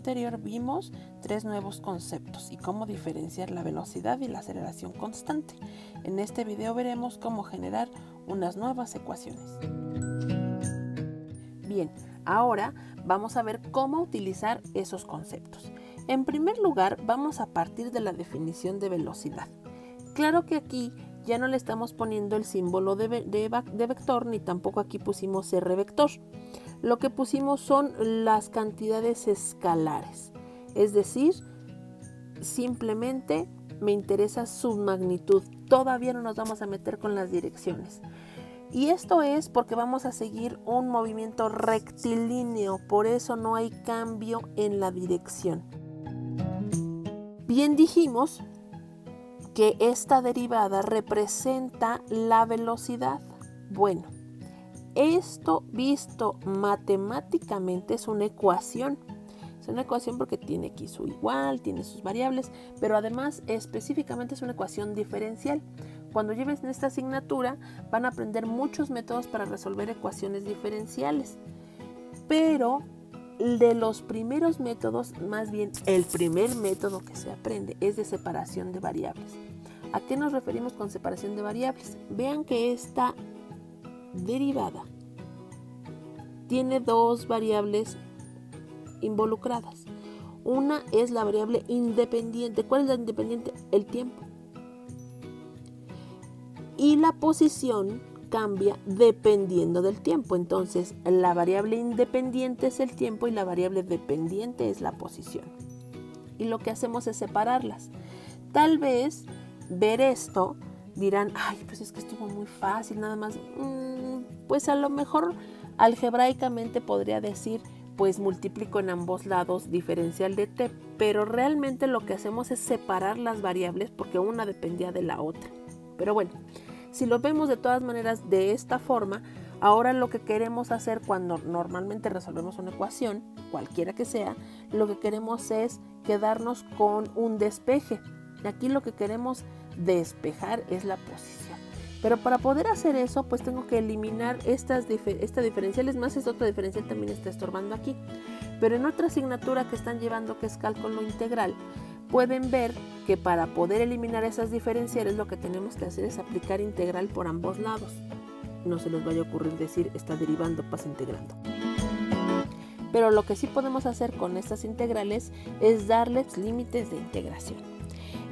anterior vimos 3 nuevos conceptos y cómo diferenciar la velocidad y la aceleración constante. En este video veremos cómo generar unas nuevas ecuaciones. Bien, ahora vamos a ver cómo utilizar esos conceptos. En primer lugar, vamos a partir de la definición de velocidad. Claro que aquí ya no le estamos poniendo el símbolo de vector, ni tampoco aquí pusimos R vector. Lo que pusimos son las cantidades escalares. Es decir, simplemente me interesa su magnitud. Todavía no nos vamos a meter con las direcciones. Y esto es porque vamos a seguir un movimiento rectilíneo, por eso no hay cambio en la dirección. Bien dijimos que esta derivada representa la velocidad. Bueno, esto visto matemáticamente es una ecuación. Es una ecuación porque tiene aquí su igual, tiene sus variables, pero además específicamente es una ecuación diferencial. Cuando lleven esta asignatura van a aprender muchos métodos para resolver ecuaciones diferenciales. Pero de los primeros métodos, más bien el primer método que se aprende es de separación de variables. ¿A qué nos referimos con separación de variables? Vean que esta derivada tiene dos variables involucradas. Una es la variable independiente. ¿Cuál es la independiente? El tiempo. Y la posición cambia dependiendo del tiempo. Entonces, la variable independiente es el tiempo y la variable dependiente es la posición. Y lo que hacemos es separarlas. Tal vez ver esto dirán, ay, pues es que estuvo muy fácil, nada más. Pues a lo mejor algebraicamente podría decir, pues multiplico en ambos lados diferencial de t, pero realmente lo que hacemos es separar las variables porque una dependía de la otra. Pero bueno, si lo vemos de todas maneras de esta forma, ahora lo que queremos hacer cuando normalmente resolvemos una ecuación, cualquiera que sea, lo que queremos es quedarnos con un despeje. Aquí lo que queremos despejar es la posición. Pero para poder hacer eso, pues tengo que eliminar esta diferencial. Es más, esta otra diferencial también está estorbando aquí. Pero en otra asignatura que están llevando, que es cálculo integral, pueden ver que para poder eliminar esas diferenciales lo que tenemos que hacer es aplicar integral por ambos lados. No se les vaya a ocurrir decir está derivando, pasa integrando. Pero lo que sí podemos hacer con estas integrales es darles límites de integración.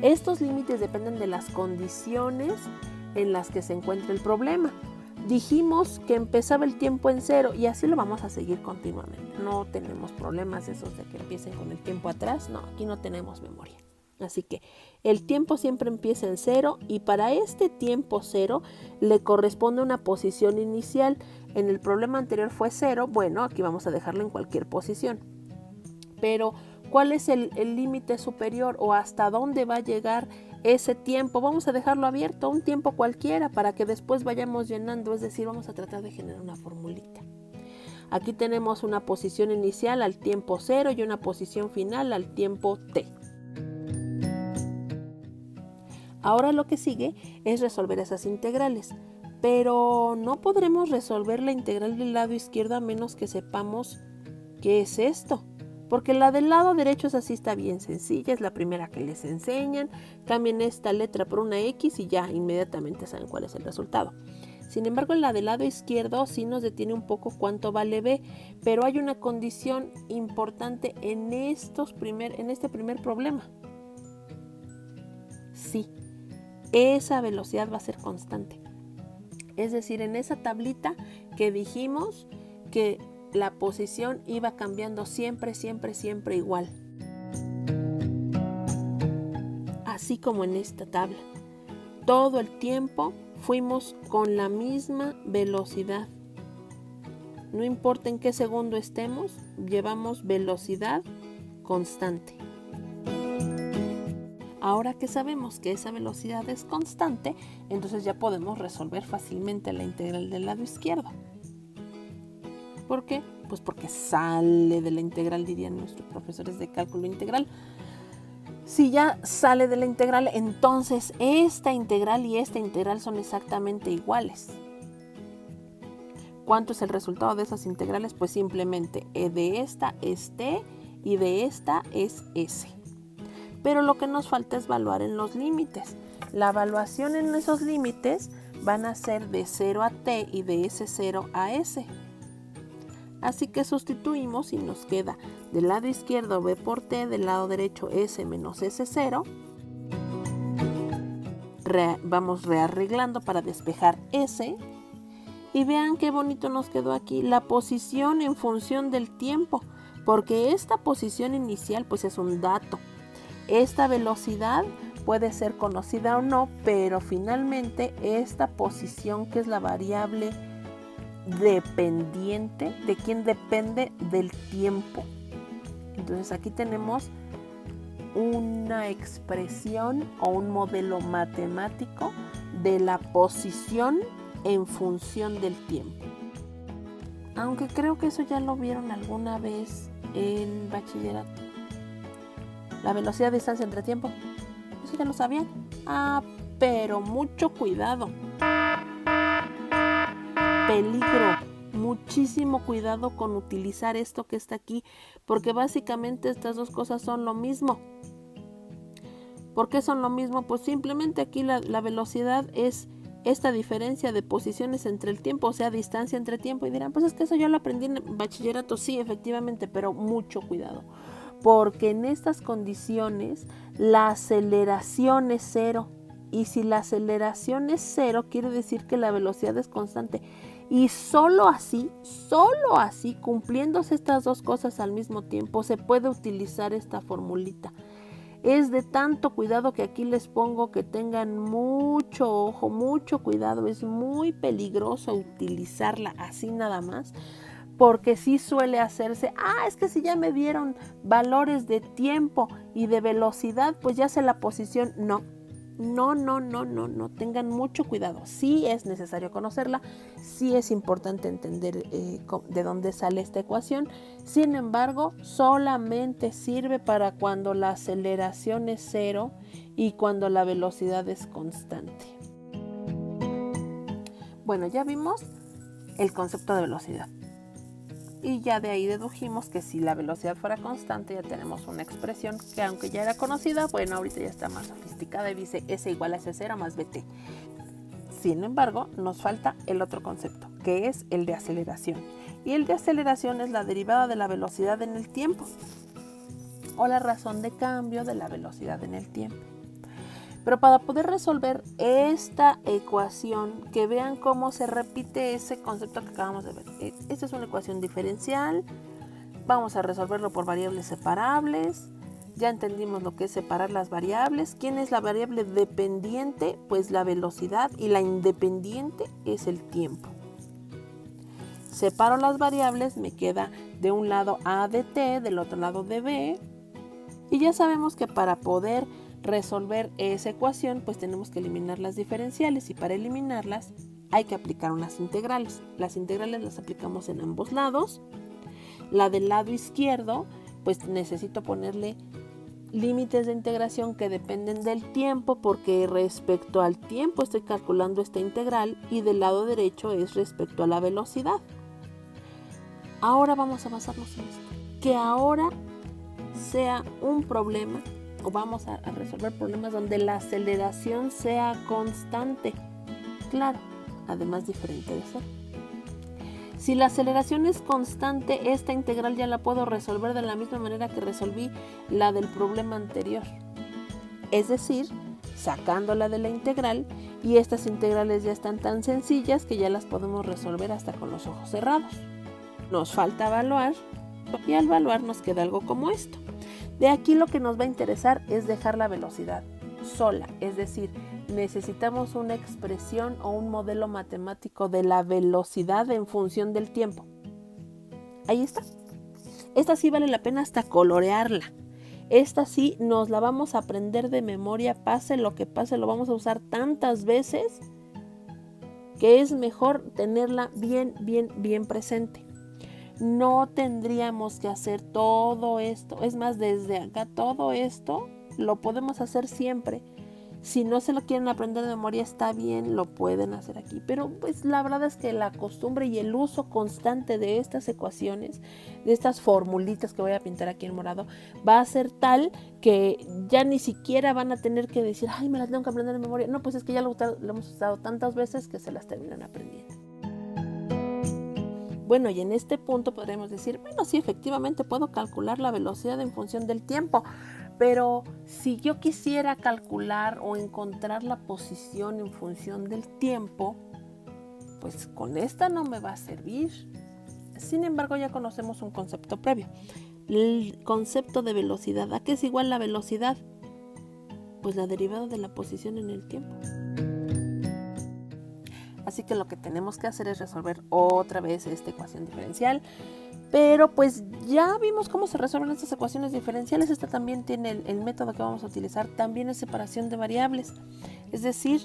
Estos límites dependen de las condiciones en las que se encuentra el problema. Dijimos que empezaba el tiempo en 0 y así lo vamos a seguir continuamente. No tenemos problemas esos de que empiecen con el tiempo atrás. No, aquí no tenemos memoria. Así que el tiempo siempre empieza en 0 y para este tiempo 0 le corresponde una posición inicial. En el problema anterior fue 0. Bueno, aquí vamos a dejarlo en cualquier posición. Pero ¿cuál es el límite superior o hasta dónde va a llegar ese tiempo? Vamos a dejarlo abierto, un tiempo cualquiera, para que después vayamos llenando, es decir, vamos a tratar de generar una formulita. Aquí tenemos una posición inicial al tiempo 0 y una posición final al tiempo t. Ahora lo que sigue es resolver esas integrales, pero no podremos resolver la integral del lado izquierdo a menos que sepamos qué es esto. Porque la del lado derecho es así, está bien sencilla, es la primera que les enseñan. Cambien esta letra por una X y ya inmediatamente saben cuál es el resultado. Sin embargo, en la del lado izquierdo sí nos detiene un poco cuánto vale B, pero hay una condición importante en este primer problema. Sí, esa velocidad va a ser constante. Es decir, en esa tablita que dijimos que la posición iba cambiando siempre, siempre, siempre igual. Así como en esta tabla. Todo el tiempo fuimos con la misma velocidad. No importa en qué segundo estemos, llevamos velocidad constante. Ahora que sabemos que esa velocidad es constante, entonces ya podemos resolver fácilmente la integral del lado izquierdo. ¿Por qué? Pues porque sale de la integral, dirían nuestros profesores de cálculo integral. Si ya sale de la integral, entonces esta integral y esta integral son exactamente iguales. ¿Cuánto es el resultado de esas integrales? Pues simplemente de esta es t y de esta es S. Pero lo que nos falta es evaluar en los límites. La evaluación en esos límites van a ser de 0 a t y de S0 a S. Así que sustituimos y nos queda del lado izquierdo b por t, del lado derecho s menos S0. Vamos rearreglando para despejar S. Y vean qué bonito nos quedó aquí la posición en función del tiempo, porque esta posición inicial pues es un dato. Esta velocidad puede ser conocida o no, pero finalmente esta posición, que es la variable dependiente, ¿de quién depende? Del tiempo. Entonces aquí tenemos una expresión o un modelo matemático de la posición en función del tiempo. Aunque creo que eso ya lo vieron alguna vez en bachillerato. La velocidad, distancia entre tiempo. Eso ya lo sabían. Pero mucho cuidado. Peligro. Muchísimo cuidado con utilizar esto que está aquí, porque básicamente estas dos cosas son lo mismo. ¿Por qué son lo mismo? Pues simplemente aquí la velocidad es esta diferencia de posiciones entre el tiempo, o sea, distancia entre tiempo. Y dirán, pues es que eso yo lo aprendí en bachillerato. Sí, efectivamente, pero mucho cuidado. Porque en estas condiciones la aceleración es 0. Y si la aceleración es 0, quiere decir que la velocidad es constante. Y solo así, cumpliéndose estas dos cosas al mismo tiempo, se puede utilizar esta formulita. Es de tanto cuidado que aquí les pongo que tengan mucho ojo, mucho cuidado. Es muy peligroso utilizarla así nada más, porque sí suele hacerse, es que si ya me dieron valores de tiempo y de velocidad, pues ya sé la posición. No, tengan mucho cuidado. Sí es necesario conocerla, sí es importante entender de dónde sale esta ecuación. Sin embargo, solamente sirve para cuando la aceleración es 0 y cuando la velocidad es constante. Bueno, ya vimos el concepto de velocidad. Y ya de ahí dedujimos que si la velocidad fuera constante, ya tenemos una expresión que, aunque ya era conocida, bueno, ahorita ya está más sofisticada y dice S igual a S0 más BT. Sin embargo, nos falta el otro concepto, que es el de aceleración. Y el de aceleración es la derivada de la velocidad en el tiempo, o la razón de cambio de la velocidad en el tiempo. Pero para poder resolver esta ecuación, que vean cómo se repite ese concepto que acabamos de ver. Esta es una ecuación diferencial. Vamos a resolverlo por variables separables. Ya entendimos lo que es separar las variables. ¿Quién es la variable dependiente? Pues la velocidad, y la independiente es el tiempo. Separo las variables, me queda de un lado a de t, del otro lado de b. Y ya sabemos que para poder resolver esa ecuación, pues tenemos que eliminar las diferenciales, y para eliminarlas hay que aplicar unas integrales. Las integrales las aplicamos en ambos lados. La del lado izquierdo, pues necesito ponerle límites de integración que dependen del tiempo, porque respecto al tiempo estoy calculando esta integral, y del lado derecho es respecto a la velocidad. Ahora vamos a basarnos en esto. Que ahora sea un problema, o vamos a resolver problemas donde la aceleración sea constante. Claro, además diferente de 0. Si la aceleración es constante, esta integral ya la puedo resolver de la misma manera que resolví la del problema anterior. Es decir, sacándola de la integral, y estas integrales ya están tan sencillas que ya las podemos resolver hasta con los ojos cerrados. Nos falta evaluar, y al evaluar nos queda algo como esto. De aquí lo que nos va a interesar es dejar la velocidad sola, es decir, necesitamos una expresión o un modelo matemático de la velocidad en función del tiempo. Ahí está. Esta sí vale la pena hasta colorearla. Esta sí nos la vamos a aprender de memoria, pase lo que pase, lo vamos a usar tantas veces que es mejor tenerla bien presente. No tendríamos que hacer todo esto. Es más, desde acá todo esto lo podemos hacer siempre. Si no se lo quieren aprender de memoria, está bien, lo pueden hacer aquí. Pero pues la verdad es que la costumbre y el uso constante de estas ecuaciones, de estas formulitas que voy a pintar aquí en morado, va a ser tal que ya ni siquiera van a tener que decir, ay, me las tengo que aprender de memoria. No, pues es que ya lo hemos usado tantas veces que se las terminan aprendiendo. Bueno, y en este punto podremos decir, bueno, sí, efectivamente puedo calcular la velocidad en función del tiempo, pero si yo quisiera calcular o encontrar la posición en función del tiempo, pues con esta no me va a servir. Sin embargo, ya conocemos un concepto previo, el concepto de velocidad. ¿A qué es igual la velocidad? Pues la derivada de la posición en el tiempo. Así que lo que tenemos que hacer es resolver otra vez esta ecuación diferencial. Pero pues ya vimos cómo se resuelven estas ecuaciones diferenciales. Esta también tiene el método que vamos a utilizar. También es separación de variables. Es decir,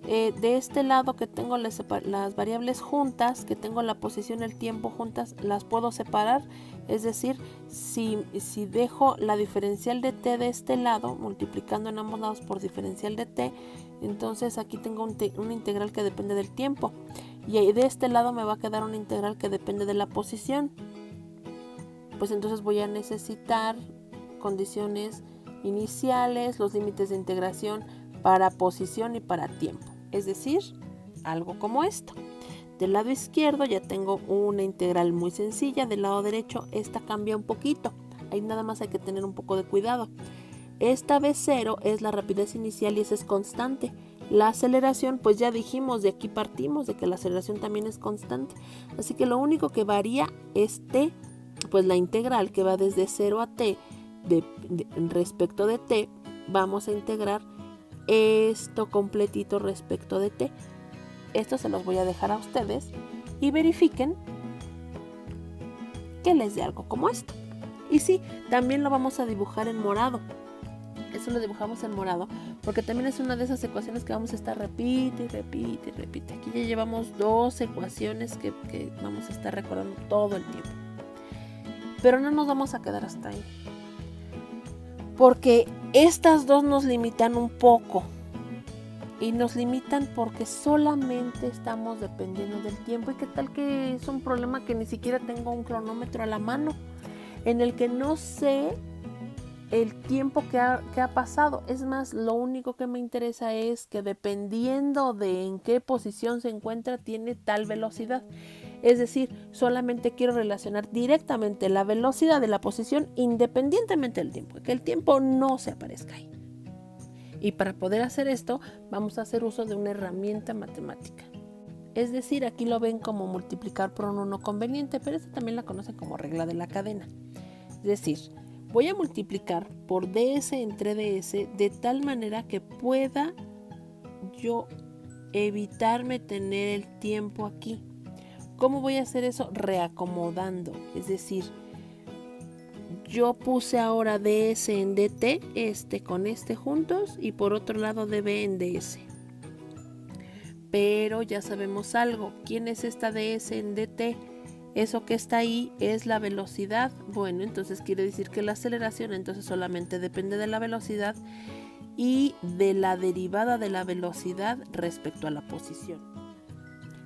de este lado que tengo las variables juntas, que tengo la posición y el tiempo juntas, las puedo separar. Es decir, si dejo la diferencial de t de este lado, multiplicando en ambos lados por diferencial de t, entonces aquí tengo una integral que depende del tiempo. Y de este lado me va a quedar una integral que depende de la posición. Pues entonces voy a necesitar condiciones iniciales, los límites de integración para posición y para tiempo. Es decir, algo como esto. Del lado izquierdo ya tengo una integral muy sencilla. Del lado derecho esta cambia un poquito. Ahí nada más hay que tener un poco de cuidado. Esta V0 es la rapidez inicial y esa es constante. La aceleración, pues ya dijimos, de aquí partimos de que la aceleración también es constante. Así que lo único que varía es t, pues la integral que va desde 0 a t respecto de t, vamos a integrar esto completito respecto de t. Esto se los voy a dejar a ustedes y verifiquen que les dé algo como esto. Y sí, también lo vamos a dibujar en morado. Eso lo dibujamos en morado porque también es una de esas ecuaciones que vamos a estar repite y repite y repite. Aquí ya llevamos 2 ecuaciones que vamos a estar recordando todo el tiempo. Pero no nos vamos a quedar hasta ahí, porque estas dos nos limitan un poco. Y nos limitan porque solamente estamos dependiendo del tiempo. ¿Y qué tal que es un problema que ni siquiera tengo un cronómetro a la mano, en el que no sé el tiempo que ha pasado? Es más, lo único que me interesa es que dependiendo de en qué posición se encuentra, tiene tal velocidad. Es decir, solamente quiero relacionar directamente la velocidad de la posición independientemente del tiempo, que el tiempo no se aparezca ahí. Y para poder hacer esto, vamos a hacer uso de una herramienta matemática. Es decir, aquí lo ven como multiplicar por un 1 conveniente, pero esta también la conocen como regla de la cadena. Es decir, voy a multiplicar por ds entre ds de tal manera que pueda yo evitarme tener el tiempo aquí. ¿Cómo voy a hacer eso? Reacomodando. Es decir, yo puse ahora ds en dt, con juntos, y por otro lado db en ds. Pero ya sabemos algo. ¿Quién es esta ds en dt? Eso que está ahí es la velocidad. Bueno, entonces quiere decir que la aceleración entonces solamente depende de la velocidad y de la derivada de la velocidad respecto a la posición.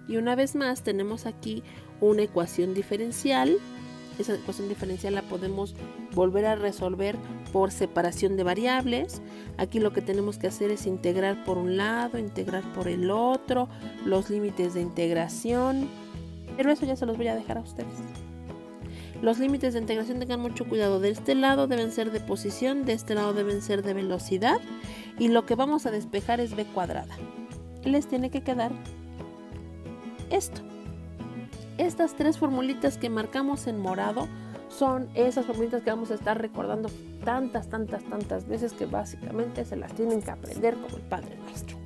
Y una vez más tenemos aquí una ecuación diferencial. Esa ecuación diferencial la podemos volver a resolver por separación de variables. Aquí lo que tenemos que hacer es integrar por un lado, integrar por el otro, los límites de integración. Pero eso ya se los voy a dejar a ustedes. Los límites de integración, tengan mucho cuidado. De este lado deben ser de posición, de este lado deben ser de velocidad. Y lo que vamos a despejar es b cuadrada. Les tiene que quedar esto. Estas 3 formulitas que marcamos en morado son esas formulitas que vamos a estar recordando tantas veces que básicamente se las tienen que aprender como el Padre Nuestro.